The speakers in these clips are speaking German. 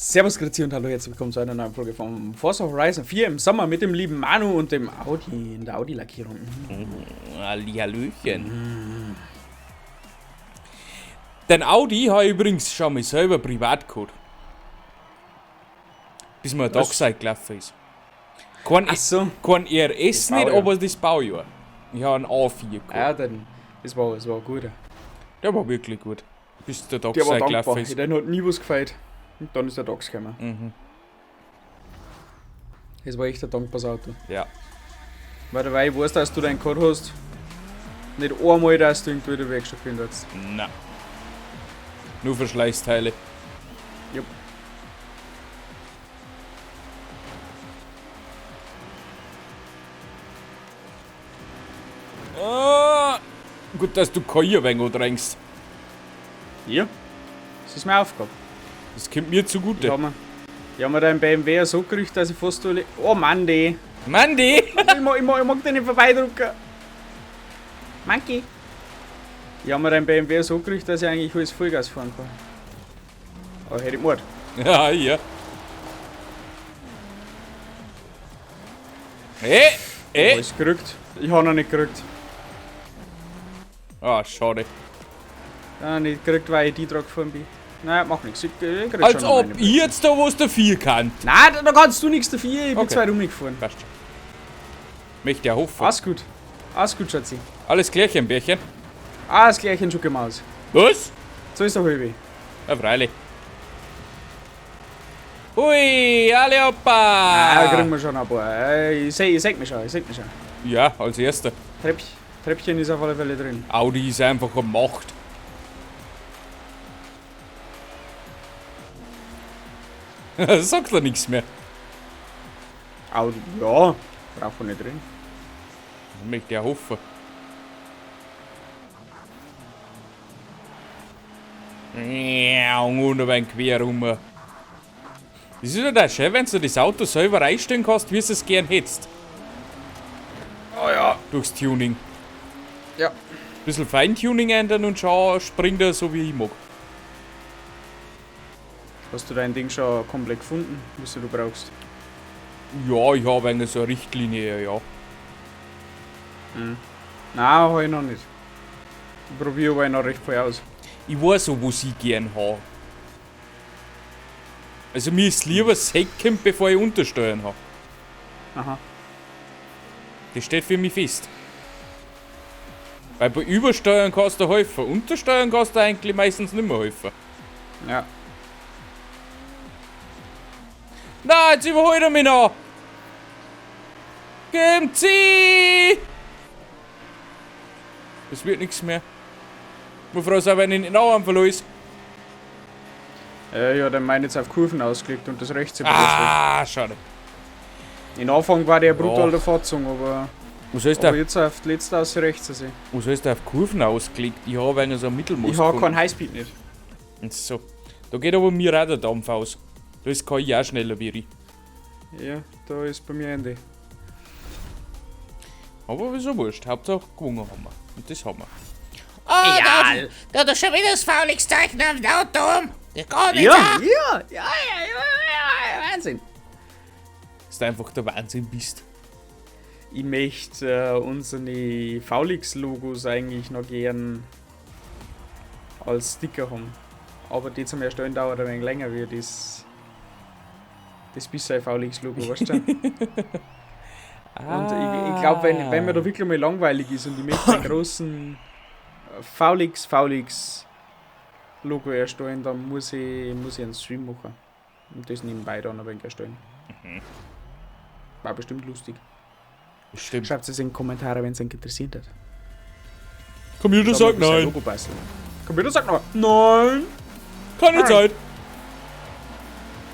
Servus, Grüezi und hallo, herzlich willkommen zu einer neuen Folge von Forza Horizon 4 im Sommer mit dem lieben Manu und dem Audi in der Audi-Lackierung. Hallihallöchen. Den Audi habe ich übrigens schon mal selber Privatcode. Bis mir ein Dockside gelaufen ist. Kein RS nicht, aber das Baujahr. Ich habe einen A4 gehabt. Ja, dann, das war gut. Der war wirklich gut. Bis der Der war Dockside dankbar, gelaufen ist. den hat nie was gefällt. Und dann ist der Dox gekommen. Das war echt ein dankbares Auto. Ja. Weil ich weiß, dass du deinen Code hast. Nicht einmal, dass du irgendwie den Werkstatt finden hast. Nein. Nur Verschleißteile. Jupp. Ah, gut, dass du kein wenig drängst. Ja. Das ist meine Aufgabe. Das kommt mir zugute. Ich hab mir deinen BMW so gerichtet, dass ich fast alle. Oh Mann, die! Mandy! Ich mag den nicht vorbeidrücken. Monkey! Ich hab mir deinen BMW so gerichtet, dass ich eigentlich alles Vollgas fahren kann. Aber hätte ich Mord. Ja, ja. Alles gerückt. Ich hab noch nicht gerückt. Ah, schade. Ja, nicht gerückt, weil ich die Trag gefahren bin. Nein, mach nichts. Ich krieg Als schon noch ob meine ich jetzt da was dafür kann. Nein, da kannst du nichts dafür. Ich bin Okay. zwei Runden gefahren. Passt schon. Möchte ja hoffen. Alles gut. Alles gut, Schatzi. Alles klärchen, Bärchen. Alles gleich ein Schucke-Maus. Was? So ist der Halbe. Ja, freilich. Hui, alle Ah, Opa! kriegen wir schon ein paar. Ich seh mich schon. Ja, als erster. Treppchen ist auf alle Fälle drin. Audi ist einfach eine Macht. Sagt er nichts mehr. Audi, ja. Braucht man nicht drin. Möchte ja hoffen. Ja, und ein wenig quer rum. Das ist ja das schön, wenn du das Auto selber einstellen kannst, wie du es gern hättest. Oh ja. Durchs Tuning. Ja. Bisschen Feintuning ändern und schau, springt er so wie ich mag. Hast du dein Ding schon komplett gefunden, was du brauchst? Ja, ich habe eine so eine Richtlinie, ja. Nein, habe ich noch nicht. Ich probiere aber noch recht viel aus. Ich weiß so, was ich gern habe. Also mir ist lieber Second, bevor ich Untersteuern habe. Aha. Das steht für mich fest. Weil bei Übersteuern kannst du helfen, Untersteuern kannst du eigentlich meistens nicht mehr helfen. Ja. Na, jetzt überholt er mich noch! Geben Sie! Das wird nichts mehr. Ich froh sein, wenn ich nicht noch verloren ist. Ja, den meine jetzt auf Kurven ausgelegt und das rechts Ah, schade. In Anfang war der brutal der Fahrzeug, aber Was jetzt auf die letzte aus rechts sehen. heißt der auf Kurven ausgelegt? Ich habe einen so einen Mittelmaß. Ich habe keinen Highspeed nicht. So. Da geht aber mir auch der Dampf aus. Da ist kann ich auch schneller wie ich. Ja, da ist bei mir Ende. Aber wieso wurscht? Hauptsache gewonnen haben wir. Und das haben wir. Oh, da hat er schon wieder das Faulix-Zeichen am Auto. Der geht nicht an. Ja, Wahnsinn. Dass du einfach der Wahnsinn bist. Ich möchte unsere Faulix-Logos eigentlich noch gern als Sticker haben. Aber die zum Erstellen dauert ein wenig länger wie das bisher Faulix-Logo, weißt du? Und ich glaube, wenn mir da wirklich mal langweilig ist und ich möchte einen großen Faulix-Logo erstellen, dann muss ich einen Stream machen. Und das nebenbei dann ein wenig erstellen. War bestimmt lustig. Stimmt. Schreibt es in die Kommentare, wenn es euch interessiert hat. Computer sagt nein. Logo basteln. Computer sagt nein. Keine Nein. Zeit.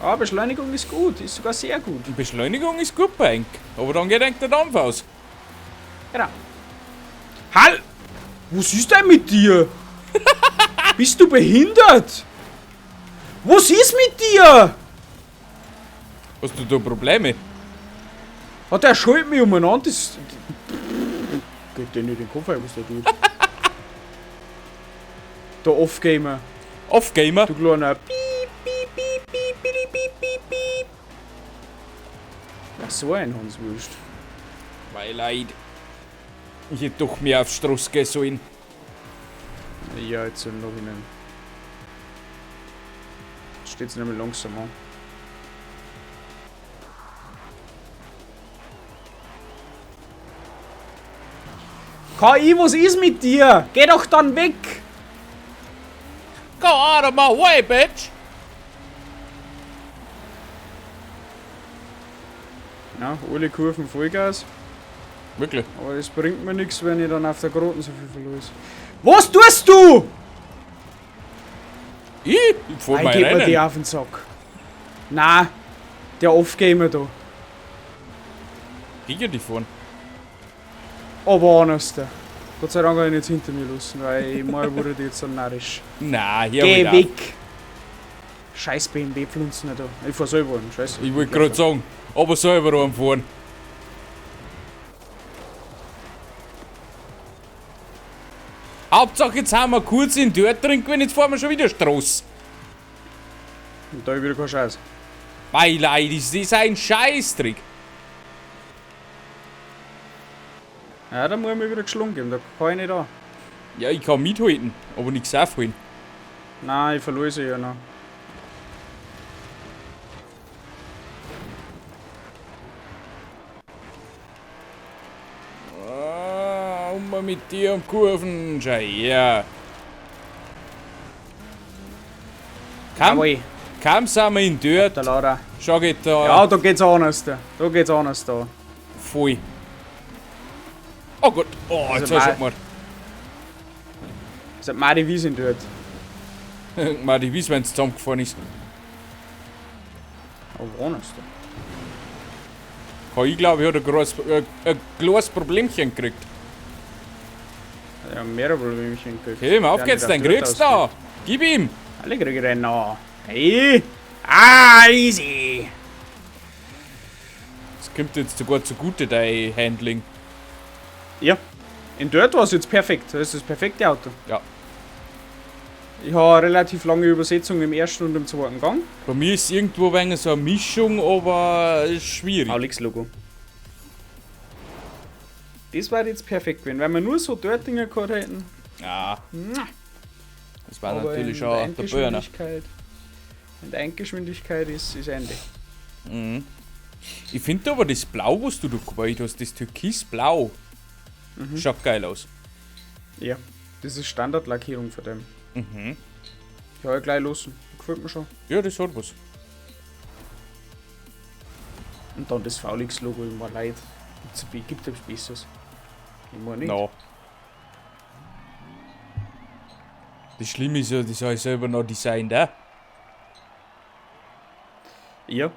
Ah, Beschleunigung ist gut, ist sogar sehr gut. Die Beschleunigung ist gut bei Enk. Aber dann geht Enk der Dampf aus. Genau. Halt! Was ist denn mit dir? Bist du behindert? Was ist mit dir? Hast du da Probleme? Hat der schalt mich umeinander? Das geht dir nicht in den Kopf ein, was der tut. Der Off-Gamer. Off-Gamer? Du kleiner Piep, piep, piep, piep, piep, piep. Ach, so ein Hanswurst. Weil leid. Ich hätte doch mehr auf Straße gehen sollen. Ja, jetzt noch hinein. Jetzt steht es nämlich langsam an. KI, was ist mit dir? Geh doch dann weg! Go out of my way, bitch! Ja, alle Kurven Vollgas. Wirklich? Aber das bringt mir nichts, wenn ich dann auf der Groten so viel verliere. Was tust du? Ich fahr Ich mein geb mir die Rennen. auf den Sack. Nein, der aufgeben da. Ich geh die fahren. Aber anders da. Gott sei Dank habe ich nicht hinter mir lassen, weil ich mal wurde die jetzt so narrisch. Nein, hier Geh wieder. weg! Scheiß BMW-Pflanzen da. Ich fahr selber an, scheiße. Ich wollte gerade sagen, aber selber rumfahren. Hauptsache jetzt haben wir kurz in dort trinken, wenn jetzt fahren wir schon wieder Straße. Und da hab ich wieder keinen Scheiß. Weil leid, ist das ein Scheißtrick. Ja, da muss ich mir wieder geschlungen geben, da kann ich nicht an. Ja, ich kann mithalten, aber nichts aufholen. Nein, ich verlor sie ja noch. Immer mit dir am Kurven, schau her. Jawohl, Kaum sind wir in dort, der Laura. schau geht da Ja, da geht's anders da. Da geht's anders da. voll. Oh Gott, oh, jetzt hast du schon Das hat meine Wiese dort. gemacht. Mal die Wies, wenn es zusammengefahren ist. Aber anders da. Ich glaube, ich habe ein kleines Problemchen gekriegt. Ja, mehrere Problemchen gekriegt. Okay, mal auf geht's, dann kriegst du da. Gib ihm. Alle kriegen einen noch. Hey! Ah, easy! Das kommt jetzt sogar zugute, dein Handling. Ja. In dort war es jetzt perfekt. Das ist das perfekte Auto. Ja. Ich habe eine relativ lange Übersetzung im ersten und im zweiten Gang. Bei mir ist irgendwo ein wenig so eine Mischung, aber ist schwierig. Aulix-Logo. Das war jetzt perfekt gewesen. Wenn wir nur so dort Dinge gehabt hätten. Ja. Das war Aber natürlich in schon der Burner. In der Endgeschwindigkeit ist Ende. Mhm. Ich finde aber das Blau, was du da gewählt hast, das Türkisblau, schaut geil aus. Ja. Das ist Standardlackierung von dem. Mhm. Ich habe ja gleich los. Gefällt mir schon. Ja, das hat was. Und dann das Faulix-Logo immer leid. Gibt es Besseres? Immer nicht. No. Das Schlimme ist ja, das habe ich selber noch designt, Ja. Ich habe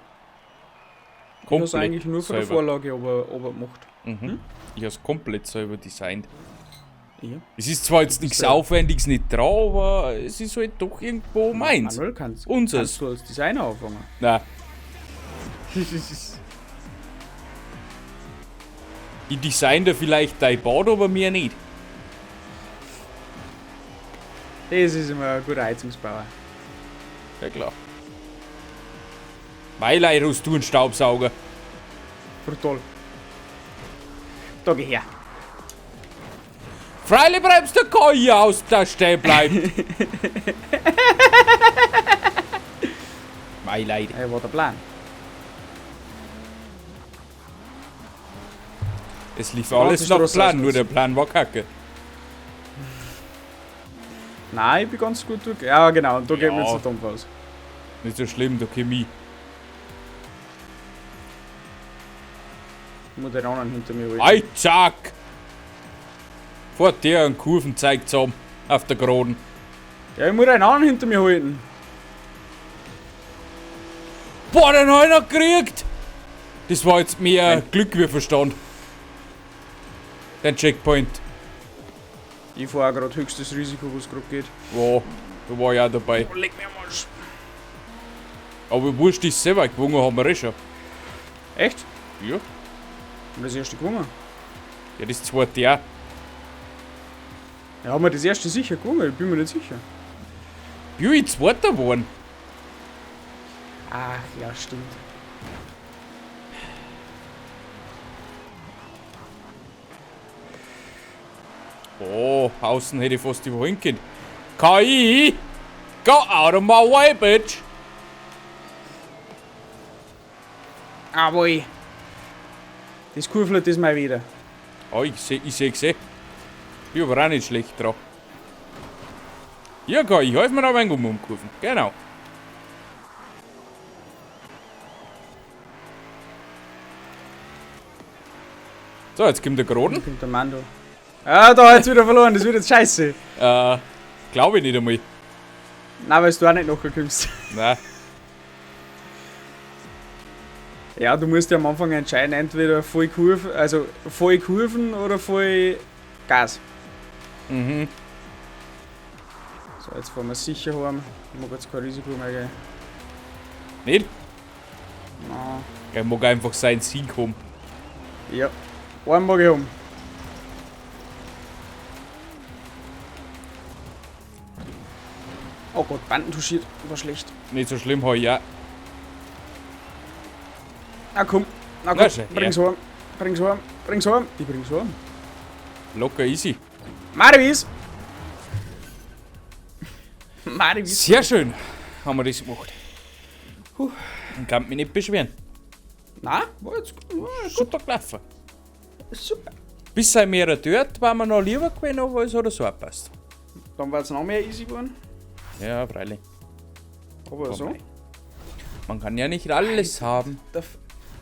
es Komplett eigentlich nur von der selber. Vorlage aber gemacht. Mhm. Ich habe es komplett selber designt. Ja. Es ist zwar jetzt nichts Aufwendiges nicht dran, aber es ist halt doch irgendwo meins. Manuel kannst Unseres. du als Designer anfangen. Nein. Ich design da vielleicht dein Bad, aber mir nicht. Das ist immer ein guter Heizungsbauer. Ja klar. Weil hast du einen Staubsauger. Brutal. Da geh her. Freilich bleibst du kein aus, der stehen bleibt. Mein Leid. Hey, war der Plan. Es lief Ja, alles die nach Straße Plan, nur ausnutzen. der Plan war kacke. Nein, ich bin ganz gut durch. Ja, genau. Und da geht mir Ja. jetzt der Dampf aus. Nicht so schlimm, der Chemie. Ich muss den anderen hinter mir holen. Ei, zack! Vor der einen Kurven zeigt zusammen auf der Geraden. Ja, ich muss den anderen hinter mir halten. Boah, den hab ich noch gekriegt! Das war jetzt mehr Glück wie Verstand. Den Checkpoint. Ich fahre gerade höchstes Risiko, was gerade geht. Wow, da war ich auch dabei. Oh, leg mir mal. Aber wurscht ist selber gewonnen, haben wir eh schon. Echt? Ja. Haben wir das erste gewonnen? Ja, das zweite Jahr. Ja, haben wir das erste sicher gewonnen? Ich bin mir nicht sicher. Ja, ich zweiter geworden. Ach, ja, stimmt. Oh, außen hätte ich fast überholen können. KI! Go out of my way, bitch! Jawohl. Das Kurflet ist mal wieder. Oh, ich seh. Ich aber auch nicht schlecht dran. Ja, KI, helf mir aber ein umkurven. Genau. So, jetzt kommt der Geraden. Da kommt der Mando. Ah, da hat es wieder verloren. Das wird jetzt scheiße. Glaube ich nicht einmal. Nein, weil du auch nicht nachkommst. Nein. Ja, du musst ja am Anfang entscheiden, entweder voll Kurven oder voll Gas. Mhm. So, jetzt fahren wir sicher heim. Ich mag jetzt kein Risiko mehr, gell. Nicht? Nein. Er mag einfach seinen Sieg haben. Ja. Einen mag ich haben. Oh Gott, Banden touchiert. War schlecht. Nicht so schlimm, hau ja. Na komm. Na Na, komm. schau her. Bring's heim. Bring's heim. Bring's heim. Ich bring's heim. Locker easy. Marius! Marius. Sehr schön haben wir das gemacht. Und kann mich nicht beschweren. Na, war jetzt gut. Super gelaufen. Super. Bis ein mehr dort war mir noch lieber gewesen, aber es hat so gepasst. Dann war es noch mehr easy geworden. Ja, freilich. Aber so. Man kann ja nicht alles haben. Der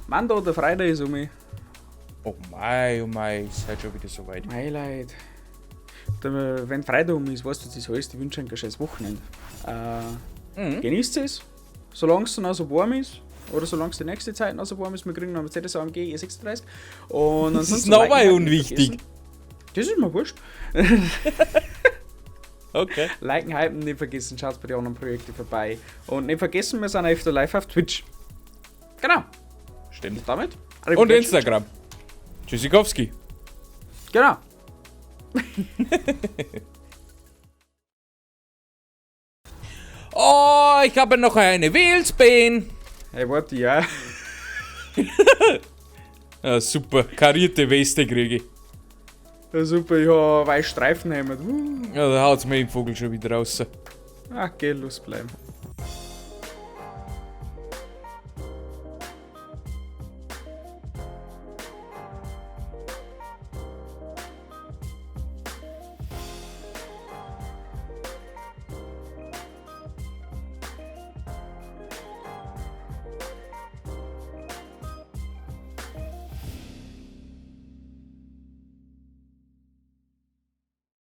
Mando, der Freitag ist um mich. Oh mei, ist halt schon wieder so weit. Mein Leid. Wenn Freitag um ist, weißt du, das heißt, ich wünsche ein schönes Wochenende. Genießt es, solange es noch so warm ist. Oder solange es die nächste Zeit noch so warm ist. Wir kriegen noch einen Mercedes AMG E36. Und Das ist ansonsten noch liken, mal halt nicht unwichtig. vergessen. Das ist mir wurscht. Okay. Liken, hypen, nicht vergessen, schaut bei den anderen Projekten vorbei. Und nicht vergessen, wir sind öfter live auf Twitch. Genau. Stimmt. Und damit? Und Instagram. Tschüssikowski. Genau. Oh, ich habe noch eine Wheelsbein. Hey, warte, ja. Ja, super. Karierte Weste kriege ich. Ja, super, ich habe weiß Streifenhemd. Ja, da haut's mir den Vogel schon wieder raus. Ach, geh, los bleiben.